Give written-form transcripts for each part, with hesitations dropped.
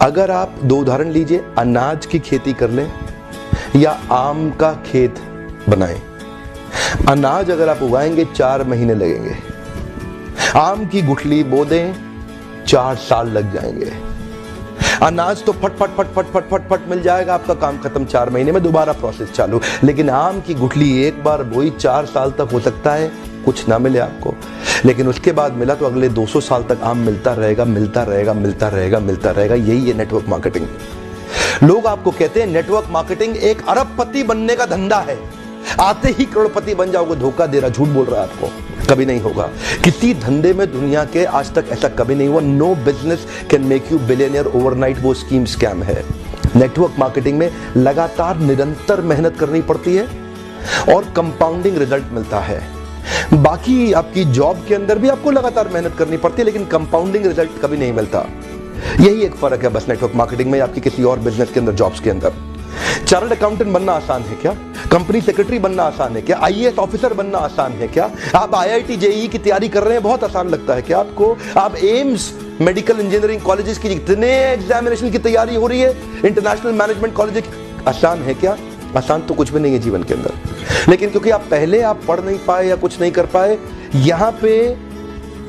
अगर आप दो उदाहरण लीजिए, अनाज की खेती कर लें या आम का खेत बनाएं। अनाज अगर आप उगाएंगे 4 महीने लगेंगे, आम की गुठली बो दें 4 साल लग जाएंगे। अनाज तो फट फट फट फट फट फट फट मिल जाएगा, आपका काम खत्म 4 महीने में, दोबारा प्रोसेस चालू। लेकिन आम की गुठली एक बार बोई 4 साल तक हो सकता है कुछ ना मिले आपको, लेकिन उसके बाद मिला तो अगले 200 साल तक आम मिलता रहेगा, मिलता रहेगा, मिलता रहेगा, मिलता रहेगा। यही है नेटवर्क मार्केटिंग। लोग आपको कहते हैं नेटवर्क मार्केटिंग एक अरबपति बनने का धंधा है, आते ही करोड़पति बन जाओगे। धोखा दे रहा, झूठ बोल रहा है आपको, कभी नहीं होगा। किसी धंधे में दुनिया के आज तक ऐसा कभी नहीं हुआ। No business can make you billionaire overnight, वो स्कीम स्कैम है। नेटवर्क मार्केटिंग में लगातार निरंतर मेहनत करनी पड़ती है और कंपाउंडिंग रिजल्ट मिलता है। बाकी आपकी जॉब के अंदर भी आपको लगातार मेहनत करनी पड़ती है, लेकिन कंपाउंडिंग रिजल्ट कभी नहीं मिलता। यही एक फर्क है बस नेटवर्क मार्केटिंग में आपकी किसी और बिजनेस के अंदर, जॉब्स के अंदर। चार्टर्ड अकाउंटेंट बनना आसान है क्या? कंपनी सेक्रेटरी बनना आसान है क्या? आईएएस ऑफिसर बनना आसान है क्या? आप आईआईटी जेईई की तैयारी कर रहे हैं, बहुत आसान लगता है क्या आपको? आप एम्स मेडिकल इंजीनियरिंग कॉलेजेस की जितने एग्जामिनेशन की तैयारी हो रही है, इंटरनेशनल मैनेजमेंट कॉलेज, आसान है क्या? आसान तो कुछ भी नहीं है जीवन के अंदर। लेकिन क्योंकि आप पहले पढ़ नहीं पाए या कुछ नहीं कर पाए, यहां पे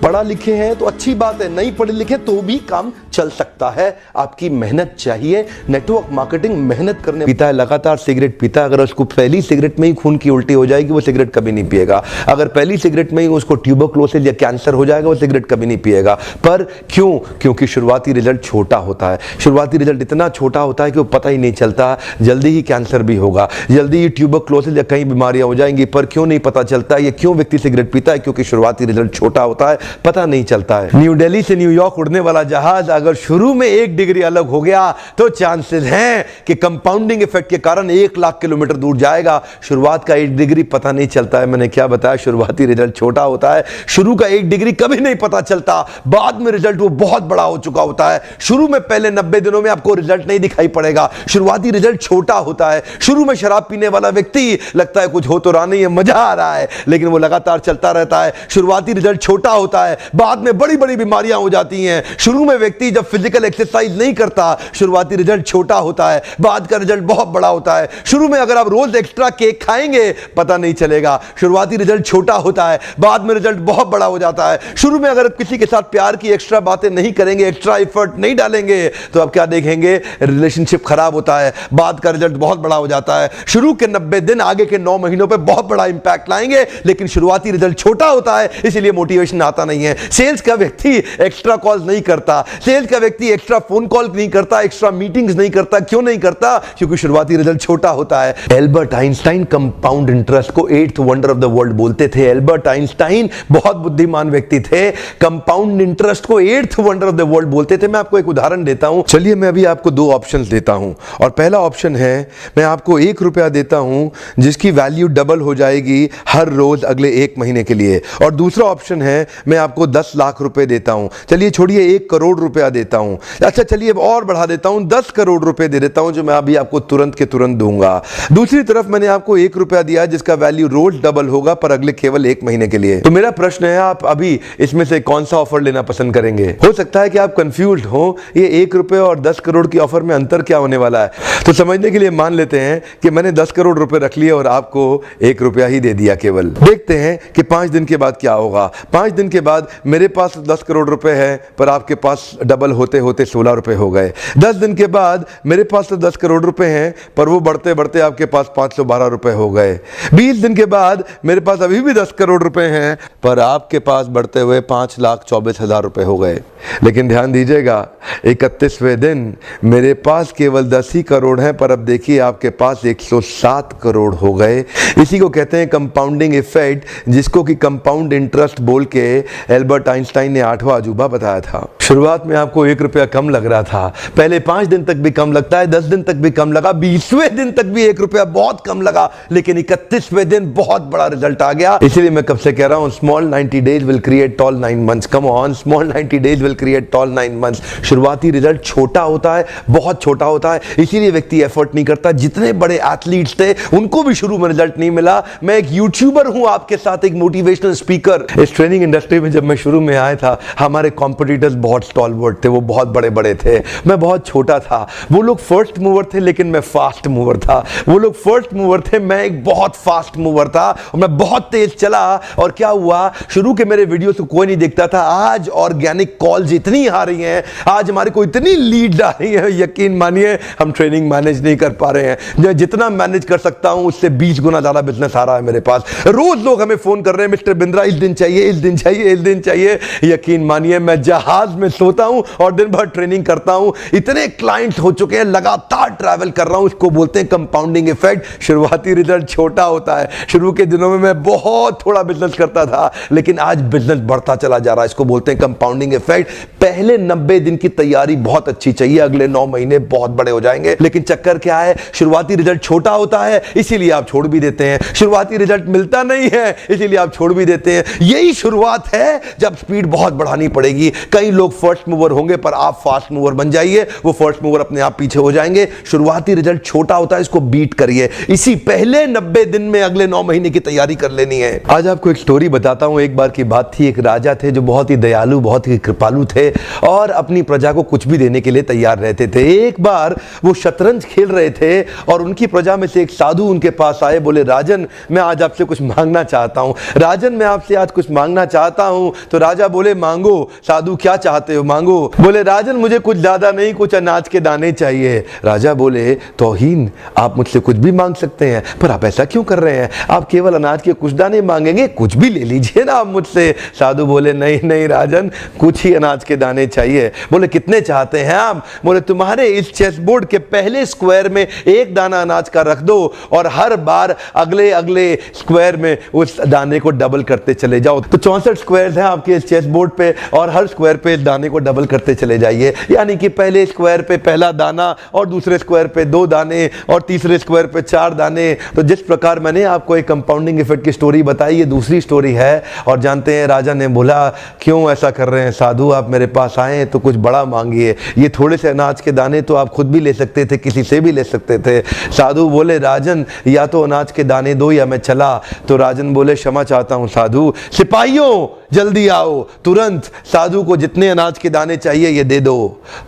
पढ़ा लिखे हैं तो अच्छी बात है, नहीं पढ़े लिखे तो भी काम चल सकता है। आपकी मेहनत चाहिए। नेटवर्क मार्केटिंग मेहनत करने पीता है, लगातार सिगरेट पीता है, अगर उसको पहली सिगरेट में ही खून की उल्टी हो जाएगी, वो सिगरेट कभी नहीं पिएगा। अगर पहली सिगरेट में ही उसको ट्यूबरक्लोसिस या कैंसर हो जाएगा, वो सिगरेट कभी नहीं पिएगा। पर क्यों? क्योंकि शुरुआती रिजल्ट छोटा होता है। शुरुआती रिजल्ट इतना छोटा होता है कि वो पता ही नहीं चलता, जल्दी ही कैंसर भी होगा, जल्दी ही ट्यूबरक्लोसिस या कई बीमारियां हो जाएंगी। पर क्यों नहीं पता चलता? ये क्यों व्यक्ति सिगरेट पीता है? क्योंकि शुरुआती रिजल्ट छोटा होता है, पता नहीं चलता है। न्यू दिल्ली से न्यूयॉर्क उड़ने वाला जहाज अगर शुरू में 1 डिग्री अलग हो गया तो चांसेस हैं कि कंपाउंडिंग इफेक्ट के कारण 1 लाख किलोमीटर दूर जाएगा। शुरुआत का 1 डिग्री पता नहीं चलता है। मैंने क्या बताया? शुरुआती रिजल्ट छोटा होता है। शुरू का 1 डिग्री कभी नहीं पता चलता, बाद में रिजल्ट वो बहुत बड़ा हो चुका होता है। शुरू में पहले 90 दिनों में आपको रिजल्ट नहीं दिखाई पड़ेगा। शुरुआती रिजल्ट छोटा होता है। शुरू में शराब पीने वाला व्यक्ति लगता है कुछ हो तो रहा नहीं है, मजा आ रहा है, लेकिन वो लगातार चलता रहता है। शुरुआती रिजल्ट छोटा होता है, बाद में बड़ी बड़ी बीमारियां हो जाती हैं। शुरू में व्यक्ति जब फिजिकल एक्सरसाइज नहीं करता, शुरुआती रिजल्ट छोटा होता है, बाद का रिजल्ट बहुत बड़ा होता है। शुरू में अगर आप रोज एक्स्ट्रा केक खाएंगे, पता नहीं चलेगा, शुरुआती रिजल्ट छोटा होता है, बाद में रिजल्ट बहुत बड़ा हो जाता है। शुरू में अगर आप किसी के साथ प्यार की एक्स्ट्रा बातें नहीं करेंगे, एक्स्ट्रा एफर्ट नहीं डालेंगे, तो आप क्या देखेंगे? रिलेशनशिप खराब होता है, बाद का रिजल्ट बहुत बड़ा हो जाता है। शुरू के 90 दिन आगे के 9 महीनों पे बहुत बड़ा इंपैक्ट लाएंगे, लेकिन शुरुआती रिजल्ट छोटा होता है, इसीलिए मोटिवेशन आता नहीं है। सेल्स का व्यक्ति एक्स्ट्रा कॉल्स नहीं करता, सेल्स का व्यक्ति एक्स्ट्रा फोन कॉल नहीं करता, एक्स्ट्रा मीटिंग्स नहीं करता। क्यों नहीं करता? क्योंकि शुरुआती रिजल्ट छोटा होता है। एल्बर्ट आइंस्टाइन कंपाउंड इंटरेस्ट को 8th wonder of the world बोलते थे। एल्बर्ट आइंस्टाइन बहुत बुद्धिमान व्यक्ति थे, कंपाउंड इंटरेस्ट को 8th wonder of the world बोलते थे। मैं आपको एक उदाहरण देता हूं। चलिए मैं अभी आपको 2 ऑप्शंस देता हूं, और पहला ऑप्शन है मैं आपको 1 रुपया देता हूं जिसकी वैल्यू डबल हो जाएगी हर रोज अगले 1 महीने के लिए, और दूसरा ऑप्शन है मैं आपको 10 लाख रुपए देता हूं। चलिए छोड़िए 1 करोड़ रुपया देता हूं। अच्छा चलिए और बढ़ा देता हूं, 10 करोड़ रुपए दे देता हूं, जो मैं अभी आपको तुरंत के तुरंत दूंगा। दूसरी तरफ मैंने आपको 1 रुपया दिया जिसका वैल्यू रोज डबल होगा, पर अगले केवल 1 महीने के लिए। तो मेरा प्रश्न है, आप अभी इसमें से कौन सा ऑफर लेना पसंद करेंगे? हो सकता है कि आप कंफ्यूज्ड हो, ये 1 रुपए और 10 करोड़ की ऑफर में अंतर क्या होने वाला है। तो समझने के लिए मान लेते हैं कि मैंने 10 करोड़ रुपए रख लिए और आपको 1 रुपया ही दे दिया केवल। देखते हैं कि 5 दिन के बाद क्या होगा। 5 दिन के बाद मेरे पास 10 करोड़ रुपए है, पर आपके पास डबल होते होते 16 रुपए हो गए। 10 दिन के बाद मेरे पास तो 10 करोड़ रुपए हैं, पर वो बढ़ते बढ़ते आपके पास 512 रुपए हो गए। 20 दिन के बाद मेरे पास अभी भी 10 करोड़ रुपए हैं, पर आपके पास बढ़ते हुए 5,24,000 रुपए हो गए। लेकिन ध्यान दीजिएगा, 31वें दिन मेरे पास केवल 10 ही करोड़ हैं, पर अब देखिए आपके पास 107 करोड़ हो गए। इसी को कहते हैं कंपाउंडिंग इफेक्ट, जिसको कि कंपाउंड इंटरेस्ट बोल के एल्बर्ट आइंस्टाइन ने 8वां अजूबा बताया था। शुरुआत में आपको 1 रुपया कम लग रहा था, पहले 5 दिन तक भी कम लगता है, 10 दिन तक भी कम लगा, 20वें दिन तक भी 1 रुपया बहुत कम लगा, लेकिन 31वें दिन बहुत बड़ा रिजल्ट आ गया। इसीलिए मैं कब से कह रहा हूं, small 90 days will create tall 9 months. Come on, small 90 days will create tall 9 months. शुरुआती रिजल्ट छोटा होता है, बहुत छोटा होता है, इसीलिए व्यक्ति एफर्ट नहीं करता। जितने बड़े एथलीट्स थे उनको भी शुरू में रिजल्ट नहीं मिला। मैं एक यूट्यूबर हूं आपके साथ, एक मोटिवेशनल स्पीकर। इस ट्रेनिंग इंडस्ट्री में जब मैं शुरू में आया था, हमारे कॉम्पिटिटर्स बहुत स्टॉलवर्ट थे, वो बहुत बड़े बड़े थे, मैं बहुत छोटा था। वो लोग फर्स्ट मूवर थे लेकिन मैं फास्ट मूवर था। वो लोग फर्स्ट मूवर थे, मैं एक बहुत फास्ट मूवर था और मैं बहुत तेज चला। और क्या हुआ, शुरू के मेरे वीडियो को कोई नहीं देखता था। आज ऑर्गेनिक कॉल्स इतनी आ रही हैं, आज हमारे को इतनी लीड आ रही है, यकीन मानिए हम ट्रेनिंग मैनेज नहीं कर पा रहे हैं। जितना मैनेज कर सकता हूं उससे 20 गुना ज्यादा बिजनेस आ रहा है मेरे पास। रोज लोग हमें फोन कर रहे हैं, मिस्टर बिंद्रा इस दिन चाहिए, इस दिन चाहिए, इस दिन चाहिए। यकीन मानिए मैं जहाज में सोता हूं और दिन भर ट्रेनिंग करता हूं। इतने क्लाइंट्स हो चुके हैं, लगातार ट्रैवल कर रहा हूं। इसको बोलते हैं कंपाउंडिंग इफेक्ट। शुरुआती रिजल्ट छोटा होता है। शुरू के दिनों में मैं बहुत थोड़ा बिजनेस करता था, लेकिन आज बिजनेस बढ़ता चला जा रहा है। इसको बोलते हैं कंपाउंडिंग इफेक्ट। पहले 90 दिन की तैयारी बहुत अच्छी चाहिए, अगले 9 महीने बहुत बड़े हो जाएंगे। लेकिन चक्कर क्या है, शुरुआती रिजल्ट छोटा होता है इसीलिए आप छोड़ भी देते हैं। शुरुआती रिजल्ट मिलता नहीं है इसीलिए आप छोड़ भी देते हैं। यही शुरुआत है, जब स्पीड बहुत बढ़ानी पड़ेगी। कई लोग फर्स्ट मूवर होंगे पर आप फास्ट मूवर बन जाइए, वो फर्स्ट मूवर अपने आप पीछे हो जाएंगे। शुरुआती रिजल्ट छोटा होता है, इसको बीट करिए। इसी पहले 90 दिन में अगले 9 महीने की तैयारी कर लेनी है। आज आपको एक स्टोरी बताता हूं। एक बार की बात थी, एक राजा थे जो बहुत ही दयालु, बहुत ही कृपालु थे और अपनी प्रजा को कुछ भी देने के लिए तैयार रहते थे। एक बार वो शतरंज खेल रहे थे और उनकी प्रजा में से एक साधु उनके पास आए। बोले, राजन मैं आज आपसे कुछ मांगना चाहता हूं। राजन मैं आपसे आज कुछ मांगना चाहता हूं। तो राजा बोले, मांगो। साधु, क्या चाहते हो, मांगो। बोले, राजन मुझे कुछ ज्यादा नहीं, कुछ अनाज के दाने चाहिए। राजा बोले, तौहीन, आप मुझसे कुछ भी मांग सकते हैं, पर आप ऐसा क्यों कर रहे हैं? आप केवल अनाज के कुछ दाने मांगेंगे, कुछ भी ले लीजिए ना आप मुझसे। साधु बोले, नहीं नहीं राजन, कुछ ही अनाज के दाने चाहिए। बोले, कितने चाहते हैं आप? बोले, तुम्हारे इस चेस बोर्ड के पहले स्क्वायर में एक दाना अनाज का रख दो और हर बार अगले अगले स्क्वायर में उस दाने को डबल करते चले जाओ। तो 64 स्क्वायर हैं आपके इस चेस बोर्ड पे और हर स्क्वायर पे इस दाने को डबल करते चले जाइए। यानी कि पहले स्क्वायर पे पहला दाना और दूसरे स्क्वायर पे 2 दाने और तीसरे स्क्वायर पे 4 दाने। तो जिस प्रकार मैंने आपको एक कंपाउंडिंग इफेक्ट की स्टोरी बताई, ये दूसरी स्टोरी है। और जानते हैं, राजा ने बोला, क्यों ऐसा कर रहे हैं साधु, आप मेरे पास आए तो कुछ बड़ा मांगिए। ये थोड़े से अनाज के दाने तो आप खुद भी ले सकते थे, किसी से भी ले सकते थे। साधु बोले, राजन या तो अनाज के दाने दो या मैं चला। तो राजन बोले, क्षमा चाहता हूं साधु, सिपाहियों जल्दी आओ तुरंत, साधु को जितने अनाज के दाने चाहिए ये दे दो।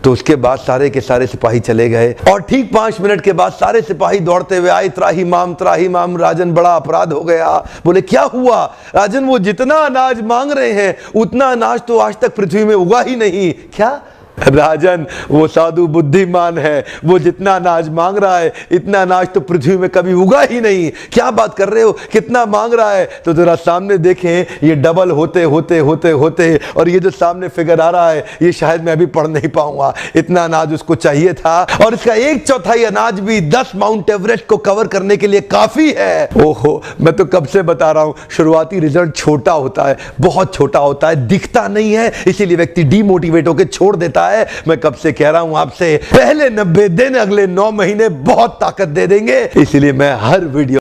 तो उसके बाद सारे के सारे सिपाही चले गए और ठीक 5 मिनट के बाद सारे सिपाही दौड़ते हुए आए, त्राहिमाम त्राहिमाम, राजन बड़ा अपराध हो गया। बोले, क्या हुआ? राजन, वो जितना अनाज मांग रहे हैं उतना अनाज तो आज तक पृथ्वी में उगा ही नहीं। क्या? राजन, वो साधु बुद्धिमान है, वो जितना अनाज मांग रहा है इतना अनाज तो पृथ्वी में कभी उगा ही नहीं। क्या बात कर रहे हो, कितना मांग रहा है? तो जरा सामने देखें, ये डबल होते होते होते होते और ये जो सामने फिगर आ रहा है ये शायद मैं अभी पढ़ नहीं पाऊंगा। इतना अनाज उसको चाहिए था और इसका 1/4 अनाज भी 10 माउंट एवरेस्ट को कवर करने के लिए काफी है। ओहो, मैं तो कब से बता रहा हूं, शुरुआती रिजल्ट छोटा होता है, बहुत छोटा होता है, दिखता नहीं है, इसीलिए व्यक्ति डीमोटिवेट होकर छोड़ देता है। मैं कब से कह रहा हूं आपसे, पहले 90 दिन अगले 9 महीने बहुत ताकत दे देंगे। इसलिए मैं हर वीडियो